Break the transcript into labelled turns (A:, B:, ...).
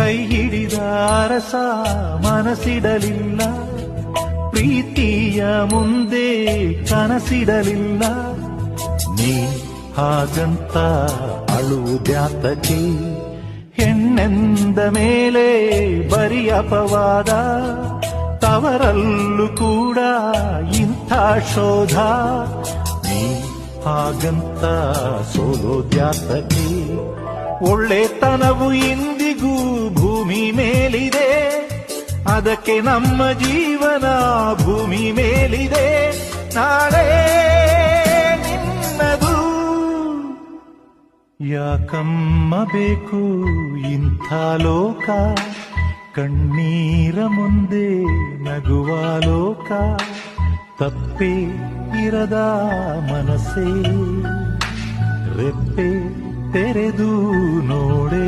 A: ಕೈ ಹಿಡಿದ ಅರಸ ಮನಸ್ಸಿಡಲಿಲ್ಲ, ಪ್ರೀತಿಯ ಮುಂದೆ ಕನಸಿಡಲಿಲ್ಲ. ನೀ ಹಾಗಂತ ಅಳುವುದ್ಯಾತಕ್ಕೆ, ಹೆಣ್ಣೆಂದ ಮೇಲೆ ಬರಿ ಅಪವಾದ, ತವರಲ್ಲೂ ಕೂಡ ಇಂಥ ಶೋಧ. ನೀ ಹಾಗಂತ ಸೋಲೋದ್ಯಾತಕ್ಕೆ, ಒಳ್ಳೆತನವು ಇಂದಿಗೂ ಭೂಮಿ ಮೇಲಿದೆ, ಅದಕ್ಕೆ ನಮ್ಮ ಜೀವನ ಭೂಮಿ ಮೇಲಿದೆ. ನಾಳೆ ನಿನ್ನದು, ಯಾಕಮ್ಮ ಬೇಕು ಇಂಥ ಲೋಕ, ಕಣ್ಣೀರ ಮುಂದೆ ನಗುವ ಲೋಕ. ತಪ್ಪೇ ಇರದ ಮನಸ್ಸೇ ರೆಪ್ಪೆ ತೆರೆದು ನೋಡೆ.